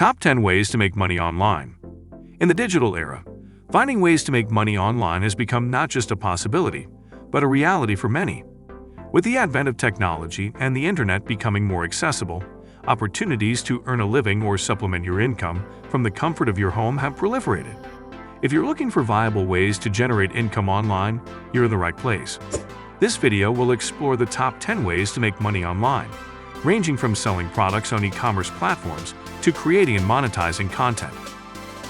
Top 10 Ways to Make Money Online. In the digital era, finding ways to make money online has become not just a possibility, but a reality for many. With the advent of technology and the internet becoming more accessible, opportunities to earn a living or supplement your income from the comfort of your home have proliferated. If you're looking for viable ways to generate income online, you're in the right place. This video will explore the top 10 ways to make money online, ranging from selling products on e-commerce platforms to creating and monetizing content.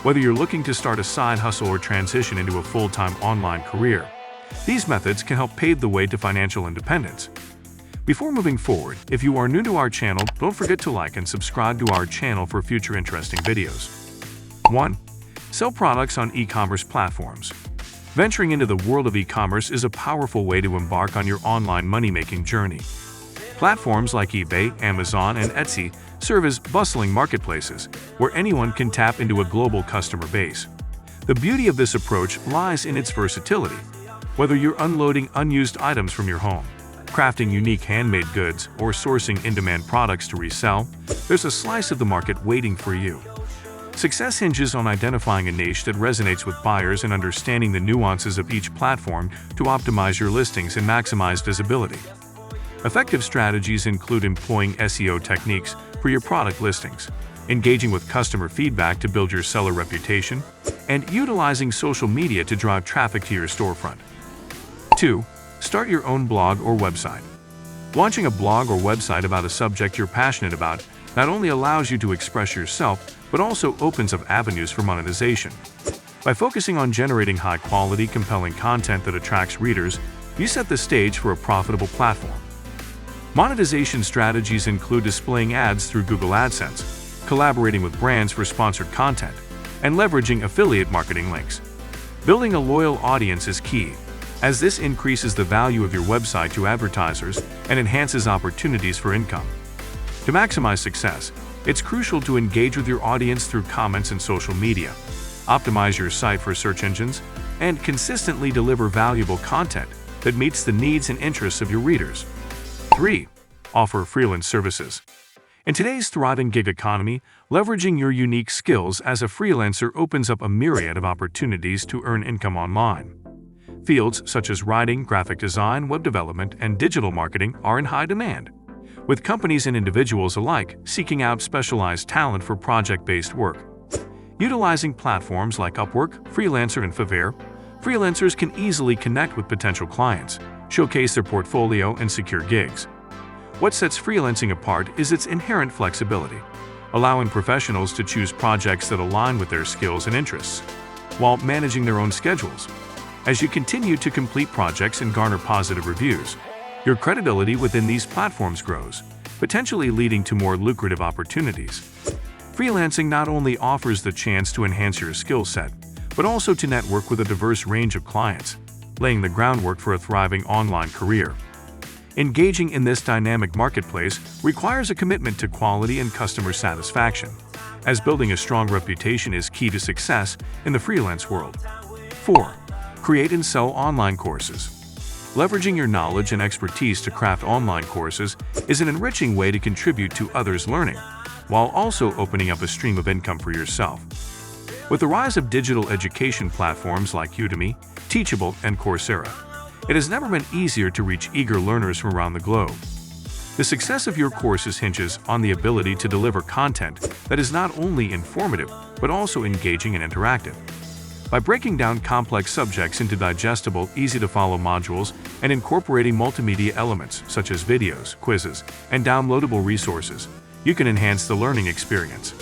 Whether you're looking to start a side hustle or transition into a full-time online career, these methods can help pave the way to financial independence. Before moving forward, if you are new to our channel, don't forget to like and subscribe to our channel for future interesting videos. 1. Sell products on e-commerce platforms. Venturing into the world of e-commerce is a powerful way to embark on your online money-making journey. Platforms like eBay, Amazon, and Etsy serve as bustling marketplaces where anyone can tap into a global customer base. The beauty of this approach lies in its versatility. Whether you're unloading unused items from your home, crafting unique handmade goods, or sourcing in-demand products to resell, there's a slice of the market waiting for you. Success hinges on identifying a niche that resonates with buyers and understanding the nuances of each platform to optimize your listings and maximize visibility. Effective strategies include employing SEO techniques for your product listings, engaging with customer feedback to build your seller reputation, and utilizing social media to drive traffic to your storefront. 2. Start your own blog or website. Launching a blog or website about a subject you're passionate about not only allows you to express yourself, but also opens up avenues for monetization. By focusing on generating high-quality, compelling content that attracts readers, you set the stage for a profitable platform. Monetization strategies include displaying ads through Google AdSense, collaborating with brands for sponsored content, and leveraging affiliate marketing links. Building a loyal audience is key, as this increases the value of your website to advertisers and enhances opportunities for income. To maximize success, it's crucial to engage with your audience through comments and social media, optimize your site for search engines, and consistently deliver valuable content that meets the needs and interests of your readers. 3. Offer freelance services. In today's thriving gig economy, leveraging your unique skills as a freelancer opens up a myriad of opportunities to earn income online. Fields such as writing, graphic design, web development, and digital marketing are in high demand, with companies and individuals alike seeking out specialized talent for project-based work. Utilizing platforms like Upwork, Freelancer, and Fiverr, freelancers can easily connect with potential clients, showcase their portfolio, and secure gigs. What sets freelancing apart is its inherent flexibility, allowing professionals to choose projects that align with their skills and interests, while managing their own schedules. As you continue to complete projects and garner positive reviews, your credibility within these platforms grows, potentially leading to more lucrative opportunities. Freelancing not only offers the chance to enhance your skill set, but also to network with a diverse range of clients, laying the groundwork for a thriving online career. Engaging in this dynamic marketplace requires a commitment to quality and customer satisfaction, as building a strong reputation is key to success in the freelance world. 4. Create and sell online courses. Leveraging your knowledge and expertise to craft online courses is an enriching way to contribute to others' learning, while also opening up a stream of income for yourself. With the rise of digital education platforms like Udemy, Teachable, and Coursera, it has never been easier to reach eager learners from around the globe. The success of your courses hinges on the ability to deliver content that is not only informative, but also engaging and interactive. By breaking down complex subjects into digestible, easy-to-follow modules and incorporating multimedia elements such as videos, quizzes, and downloadable resources, you can enhance the learning experience.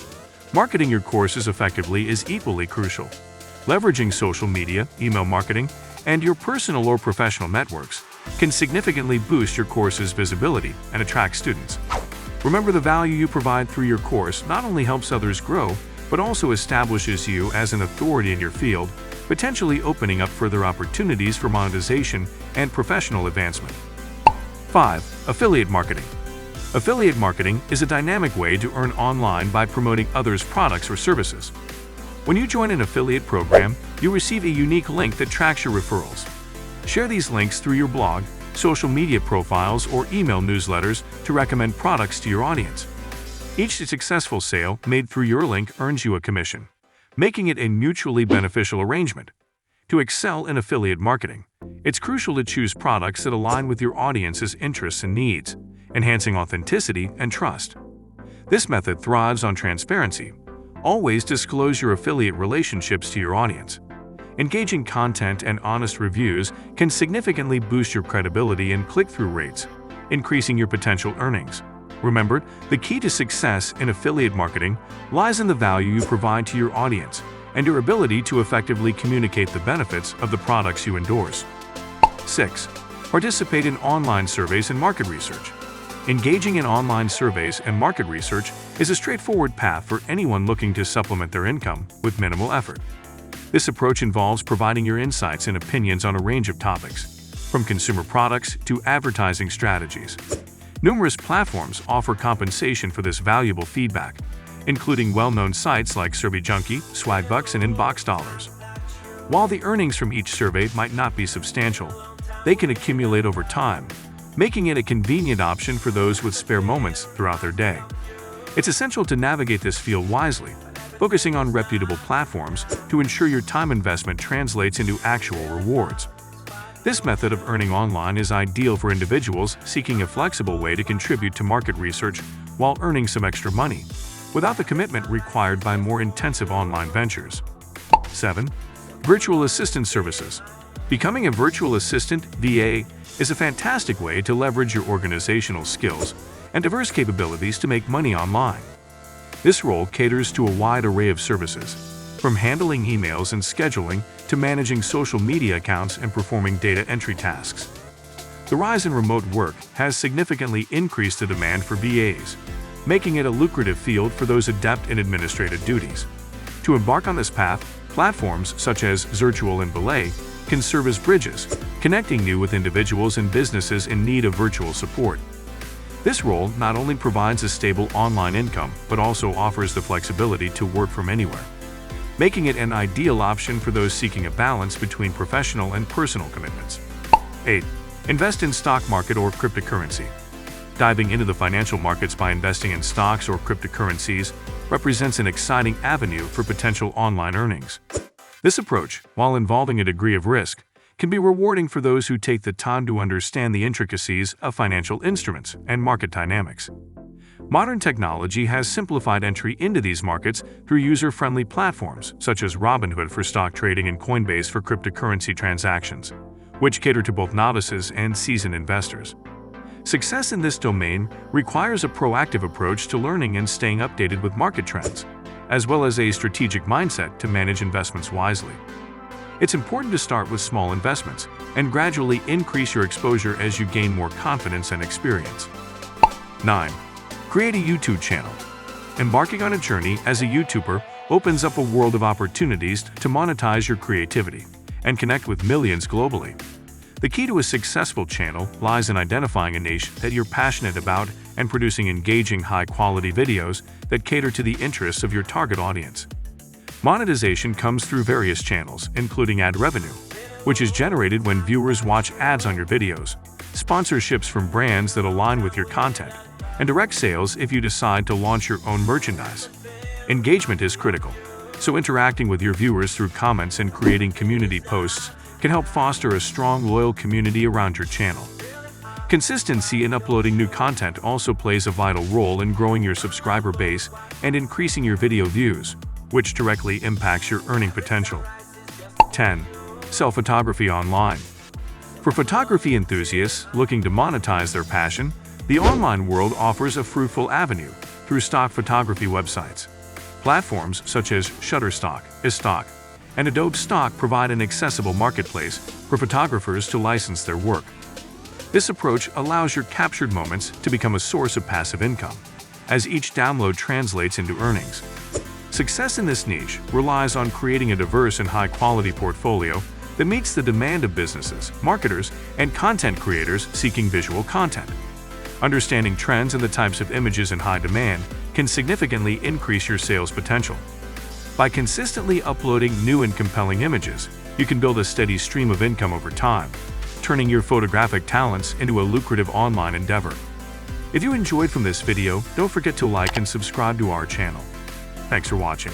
Marketing your courses effectively is equally crucial. Leveraging social media, email marketing, and your personal or professional networks can significantly boost your course's visibility and attract students. Remember, the value you provide through your course not only helps others grow, but also establishes you as an authority in your field, potentially opening up further opportunities for monetization and professional advancement. 5. Affiliate marketing. Affiliate marketing is a dynamic way to earn online by promoting others' products or services. When you join an affiliate program, you receive a unique link that tracks your referrals. Share these links through your blog, social media profiles, or email newsletters to recommend products to your audience. Each successful sale made through your link earns you a commission, making it a mutually beneficial arrangement. To excel in affiliate marketing, it's crucial to choose products that align with your audience's interests and needs, enhancing authenticity and trust. This method thrives on transparency. Always disclose your affiliate relationships to your audience. Engaging content and honest reviews can significantly boost your credibility and click-through rates, increasing your potential earnings. Remember, the key to success in affiliate marketing lies in the value you provide to your audience and your ability to effectively communicate the benefits of the products you endorse. 6. Participate in online surveys and market research. Engaging in online surveys and market research is a straightforward path for anyone looking to supplement their income with minimal effort. This approach involves providing your insights and opinions on a range of topics, from consumer products to advertising strategies. Numerous platforms offer compensation for this valuable feedback, including well-known sites like SurveyJunkie, Swagbucks, and Inbox Dollars. While the earnings from each survey might not be substantial, they can accumulate over time, making it a convenient option for those with spare moments throughout their day. It's essential to navigate this field wisely, focusing on reputable platforms to ensure your time investment translates into actual rewards. This method of earning online is ideal for individuals seeking a flexible way to contribute to market research while earning some extra money, without the commitment required by more intensive online ventures. 7. Virtual assistant services. Becoming a virtual assistant (VA) is a fantastic way to leverage your organizational skills and diverse capabilities to make money online. This role caters to a wide array of services, from handling emails and scheduling to managing social media accounts and performing data entry tasks. The rise in remote work has significantly increased the demand for VAs, making it a lucrative field for those adept in administrative duties. To embark on this path, platforms such as Zirtual and Belay can serve as bridges, connecting you with individuals and businesses in need of virtual support. This role not only provides a stable online income, but also offers the flexibility to work from anywhere, making it an ideal option for those seeking a balance between professional and personal commitments. 8. Invest in stock market or cryptocurrency. Diving into the financial markets by investing in stocks or cryptocurrencies represents an exciting avenue for potential online earnings. This approach, while involving a degree of risk, can be rewarding for those who take the time to understand the intricacies of financial instruments and market dynamics. Modern technology has simplified entry into these markets through user-friendly platforms such as Robinhood for stock trading and Coinbase for cryptocurrency transactions, which cater to both novices and seasoned investors. Success in this domain requires a proactive approach to learning and staying updated with market trends, as well as a strategic mindset to manage investments wisely. It's important to start with small investments and gradually increase your exposure as you gain more confidence and experience. 9. Create a YouTube channel. Embarking on a journey as a YouTuber opens up a world of opportunities to monetize your creativity and connect with millions globally. The key to a successful channel lies in identifying a niche that you're passionate about and producing engaging, high-quality videos that cater to the interests of your target audience. Monetization comes through various channels, including ad revenue, which is generated when viewers watch ads on your videos, sponsorships from brands that align with your content, and direct sales if you decide to launch your own merchandise. Engagement is critical, so interacting with your viewers through comments and creating community posts can help foster a strong, loyal community around your channel. Consistency in uploading new content also plays a vital role in growing your subscriber base and increasing your video views, which directly impacts your earning potential. 10. Sell photography online. For photography enthusiasts looking to monetize their passion, the online world offers a fruitful avenue through stock photography websites. Platforms such as Shutterstock, iStock, and Adobe Stock provide an accessible marketplace for photographers to license their work. This approach allows your captured moments to become a source of passive income, as each download translates into earnings. Success in this niche relies on creating a diverse and high-quality portfolio that meets the demand of businesses, marketers, and content creators seeking visual content. Understanding trends and the types of images in high demand can significantly increase your sales potential. By consistently uploading new and compelling images, you can build a steady stream of income over time, turning your photographic talents into a lucrative online endeavor. If you enjoyed from this video, don't forget to like and subscribe to our channel. Thanks for watching.